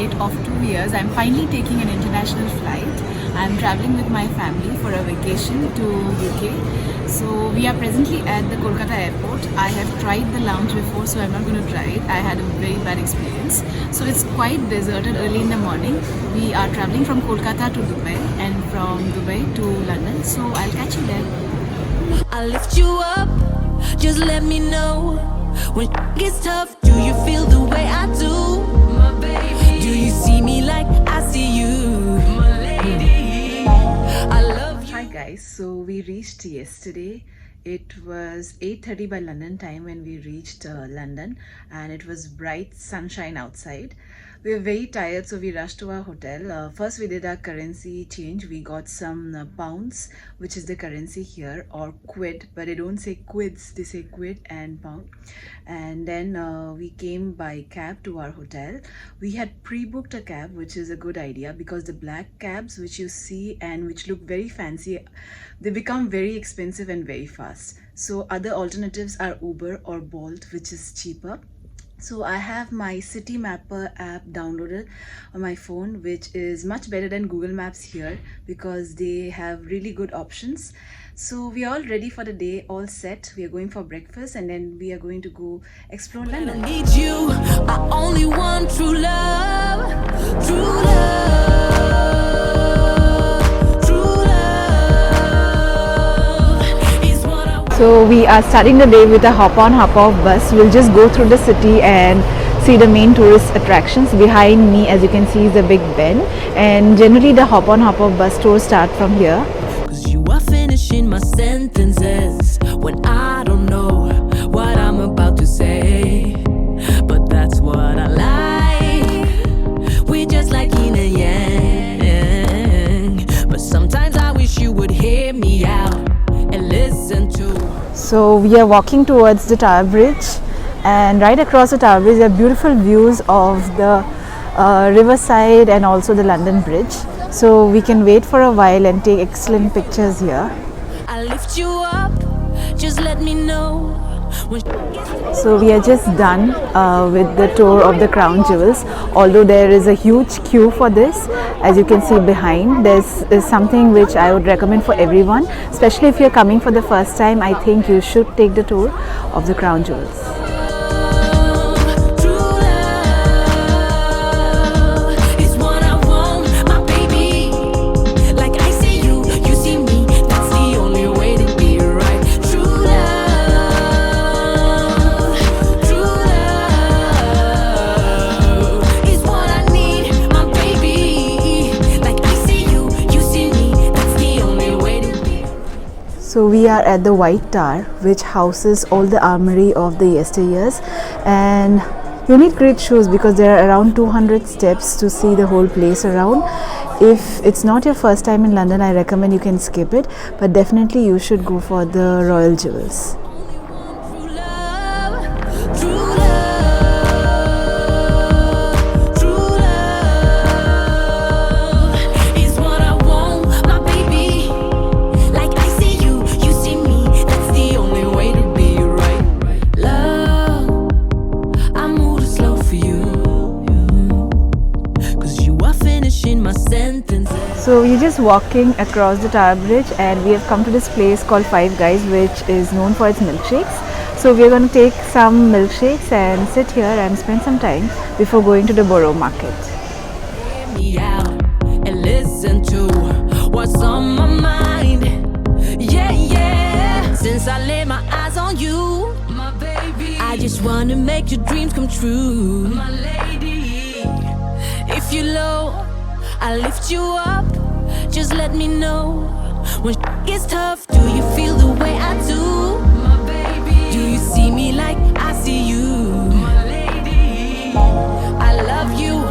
wait of 2 years, I'm finally taking an international flight. I'm traveling with my family for a vacation to UK. So we are presently at the Kolkata airport. I have tried the lounge before, so I'm not going to try it. I had a very bad experience. So it's quite deserted early in the morning. We are traveling from Kolkata to Dubai and from Dubai to London. So I'll catch you there. I'll lift you up, just let me know. When gets tough, do you feel the way I do? My baby, do you see me like I see you? My lady, I love you. Hi guys, so we reached yesterday. It was 8:30 by London time when we reached London, and it was bright sunshine outside. We were very tired, so we rushed to our hotel. First we did our currency change. We got some pounds, which is the currency here, or quid, but they don't say quids, they say quid and pound. And then we came by cab to our hotel. We had pre-booked a cab, which is a good idea because the black cabs which you see and which look very fancy, they become very expensive and very fast. So other alternatives are Uber or Bolt, which is cheaper. So I have my City Mapper app downloaded on my phone, which is much better than Google Maps here because they have really good options. So we are all ready for the day, all set. We are going for breakfast and then we are going to go explore London. I need you, I only want true love, true love, true love is what I want. So we are starting the day with a hop-on, hop-off bus. We'll just go through the city and see the main tourist attractions. Behind me, as you can see, is the Big Ben. And generally the hop-on, hop-off bus tours start from here. Cause you are finishing my sentences when I don't know what I'm about to say. But that's what I like. We're just like yin and yang. But sometimes I wish you would hear me out and listen to. So we are walking towards the Tower Bridge, and right across the Tower Bridge there are beautiful views of the riverside and also the London Bridge. So we can wait for a while and take excellent pictures here. I lift you up, just let me know. So we are just done with the tour of the crown jewels. Although there is a huge queue for this, as you can see behind, this is something which I would recommend for everyone, especially if you're coming for the first time. I think you should take the tour of the crown jewels. So we are at the White Tower, which houses all the armory of the yesteryears, and you need great shoes because there are around 200 steps to see the whole place around. If it's not your first time in London, I recommend you can skip it, but definitely you should go for the royal jewels. So we're just walking across the Tower Bridge and we have come to this place called Five Guys, which is known for its milkshakes. So we're going to take some milkshakes and sit here and spend some time before going to the Portobello Market. Hear me out and listen to what's on my mind. Yeah, yeah. Since I laid my eyes on you, my baby, I just want to make your dreams come true, my lady. If you're low, I lift you up, just let me know. When gets tough, do you feel the way I do? My baby, do you see me like I see you? My lady, I love you,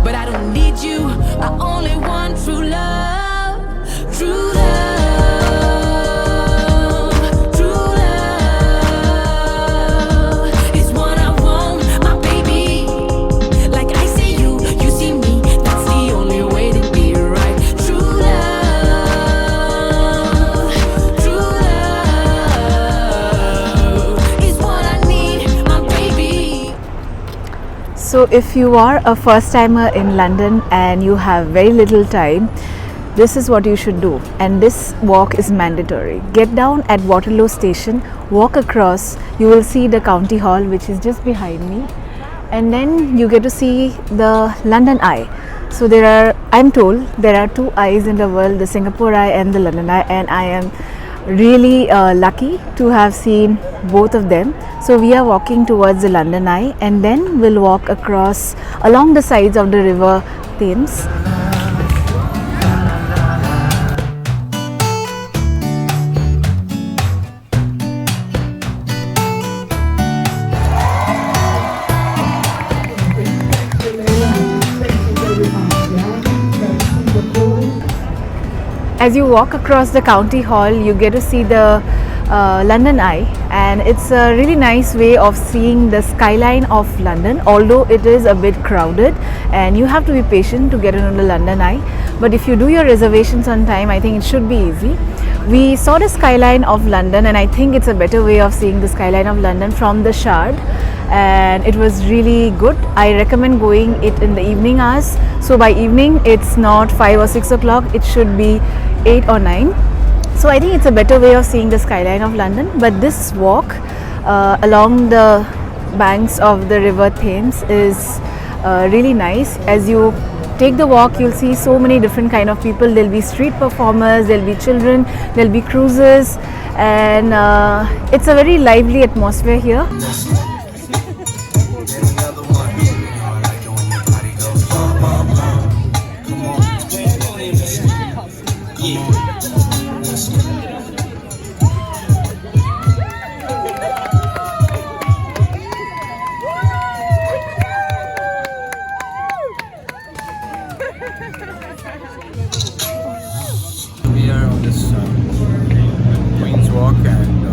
but I don't need you. I only want true love, true love. So if you are a first timer in London and you have very little time, this is what you should do, and this walk is mandatory. Get down at Waterloo station, walk across, you will see the County Hall, which is just behind me, and then you get to see the London Eye. So I'm told there are two eyes in the world, the Singapore Eye and the London Eye, and I am really lucky to have seen both of them. So we are walking towards the London Eye, and then we'll walk across along the sides of the river Thames. As you walk across the County Hall, you get to see the London Eye, and it's a really nice way of seeing the skyline of London, although it is a bit crowded and you have to be patient to get into the London Eye. But if you do your reservations on time, I think it should be easy. We saw the skyline of London, and I think it's a better way of seeing the skyline of London from the Shard, and it was really good. I recommend going it in the evening hours. So by evening it's not 5 or 6 o'clock, it should be 8 or 9. So I think it's a better way of seeing the skyline of London. But this walk along the banks of the river Thames is really nice. As you take the walk, you'll see so many different kind of people. There'll be street performers, there'll be children, there'll be cruises, and it's a very lively atmosphere here. We are on this Queen's Walk, and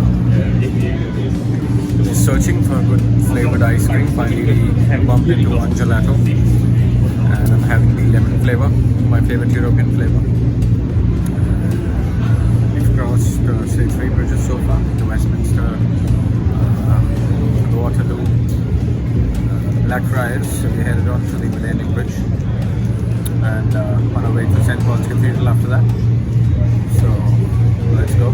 we're searching for good flavored ice cream. Finally we bumped into one gelato, and I'm having the lemon flavor, my favorite European flavor. We've crossed say 3 bridges so far: the Westminster, Waterloo, Blackfriars. So we headed on to the Millennium Bridge, and on our way to St. Paul's Cathedral after that. So let's go.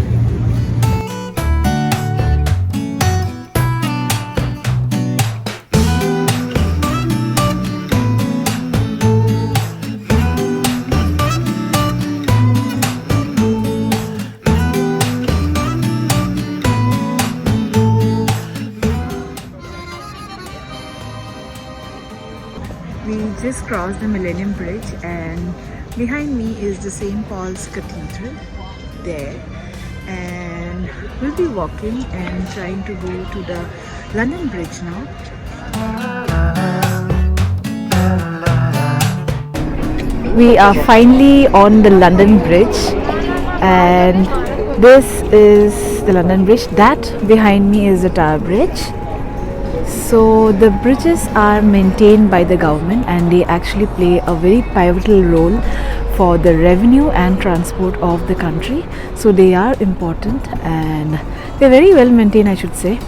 We just crossed the Millennium Bridge, and behind me is the St. Paul's Cathedral there, and we'll be walking and trying to go to the London Bridge now. We are finally on the London Bridge, and this is the London Bridge. That behind me is the Tower Bridge. So the bridges are maintained by the government, and they actually play a very pivotal role for the revenue and transport of the country. So they are important, and they're very well maintained, I should say.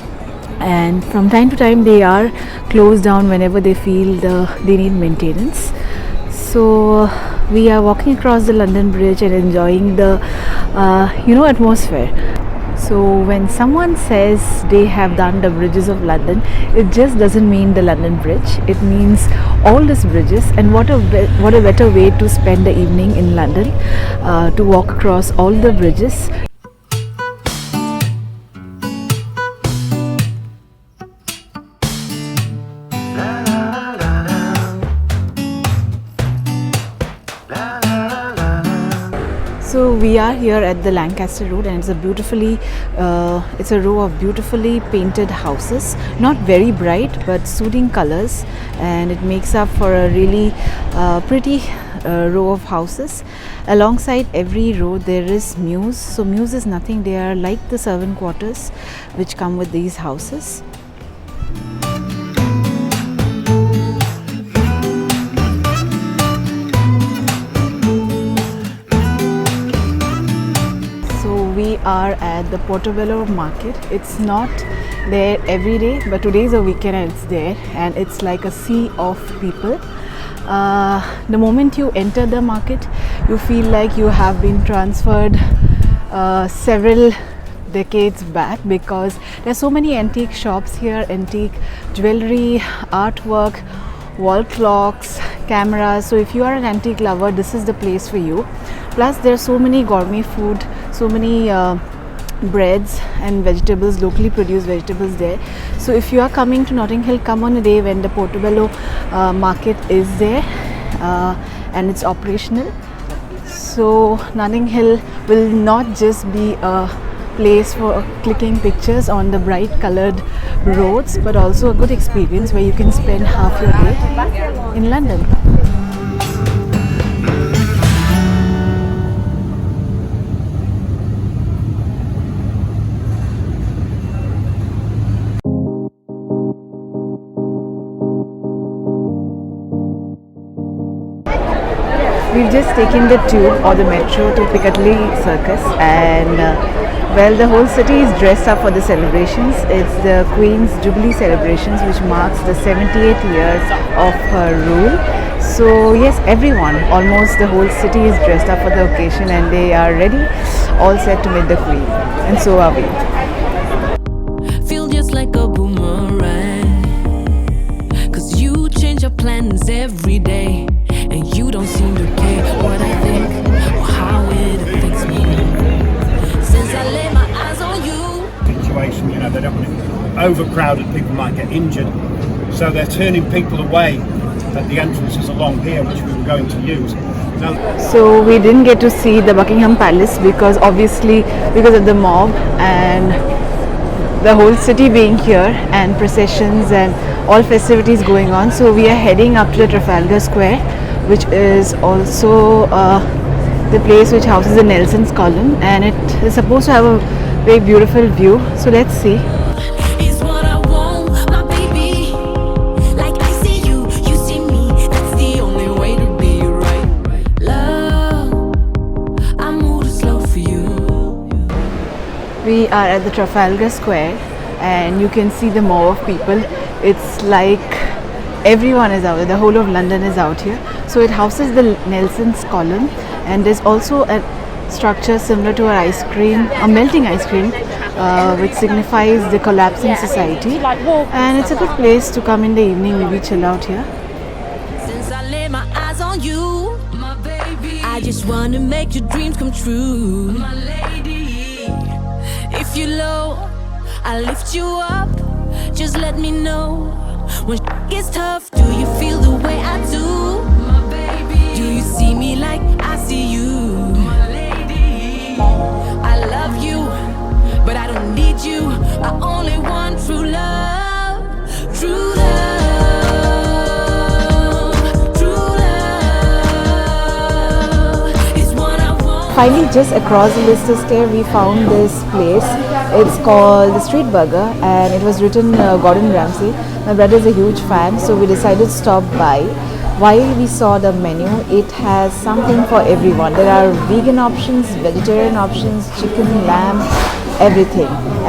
And from time to time they are closed down whenever they feel they need maintenance. So we are walking across the London Bridge and enjoying the atmosphere. So when someone says they have done the bridges of London, it just doesn't mean the London Bridge. It means all these bridges, and what a better way to spend the evening in London, to walk across all the bridges. So we are here at the Lancaster Road, and it's a row of beautifully painted houses, not very bright but soothing colors, and it makes up for a really pretty row of houses. Alongside every row there is mews. So mews is nothing, they are like the servant quarters which come with these houses. We are at the Portobello Market. It's not there every day, but today is a weekend and it's there, and it's like a sea of people. The moment you enter the market, you feel like you have been transferred several decades back, because there's so many antique shops here, antique jewelry, artwork, wall clocks, cameras. So if you are an antique lover, this is the place for you. Plus there's so many gourmet food, so many breads and vegetables, locally produced vegetables there. So if you are coming to Notting Hill, come on a day when the Portobello Market is there and it's operational. So Notting Hill will not just be a place for clicking pictures on the bright colored roads, but also a good experience where you can spend half your day in London. We've just taken the tube or the metro to Piccadilly Circus, and well, the whole city is dressed up for the celebrations. It's the Queen's Jubilee celebrations, which marks the 78 years of her rule. So yes, everyone, almost the whole city is dressed up for the occasion, and they are ready, all set to meet the Queen, and so are we. Feel just like a boomerang, 'cause you change your plans every day, and you don't seem to care what I think or how it affects me. Since I laid my eyes on you. Situation, you know, they don't want it overcrowded, people might get injured, so they're turning people away at the entrances along here, which we were going to use. Now, So we didn't get to see the Buckingham Palace because of the mob and the whole city being here and processions and all festivities going on. So we are heading up to the Trafalgar Square, which is also the place which houses the Nelson's column, and it is supposed to have a very beautiful view. So let's see. Is what I want, my baby. Like I see you, you see me. That's the only way to be right. Love, I move slow for you. We are at the Trafalgar Square, and you can see the mob of people. It's like everyone is out there, the whole of London is out here. So it houses the Nelson's column, and there's also a structure similar to our ice cream, a melting ice cream, which signifies the collapsing society. And it's a good place to come in the evening, maybe chill out here. Since I laid my eyes on you, my baby, I just wanna make your dreams come true, my lady. If you're low, I'll lift you up. Just let me know when gets tough. Do you feel the way I do, my baby? Do you see me like I see you, my lady? I love you, but I don't need you. I only want true love, true love. Finally, just across the Leicester Square, we found this place. It's called the Street Burger, and it was written Gordon Ramsay. My brother is a huge fan, so we decided to stop by. While we saw the menu, it has something for everyone. There are vegan options, vegetarian options, chicken, lamb, everything.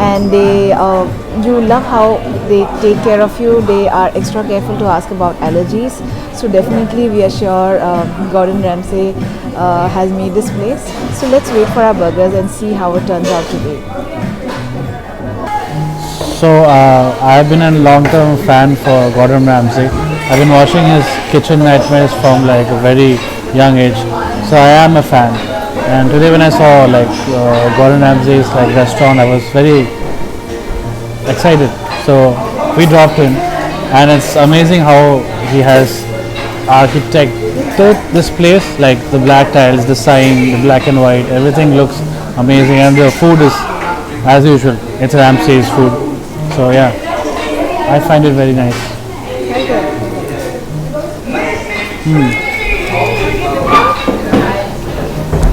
And they, you love how they take care of you. They are extra careful to ask about allergies. So definitely, we are sure Gordon Ramsay has made this place. So let's wait for our burgers and see how it turns out to be. So I've been a long-term fan for Gordon Ramsay. I've been watching his kitchen nightmares from like a very young age. So I am a fan. And today when I saw like Gordon Ramsay's like restaurant, I was very excited. So we dropped in, and it's amazing how he has architected this place, like the black tiles, the sign, the black and white, everything looks amazing, and the food is as usual. It's Ramsay's food. So yeah, I find it very nice.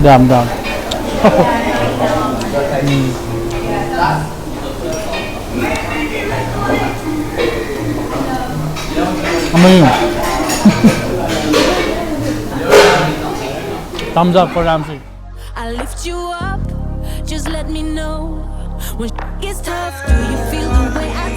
Yeah, I'm done. Amazing. Thumbs up for Ramsay. I lift you up, just let me know When gets tough, do you feel the way I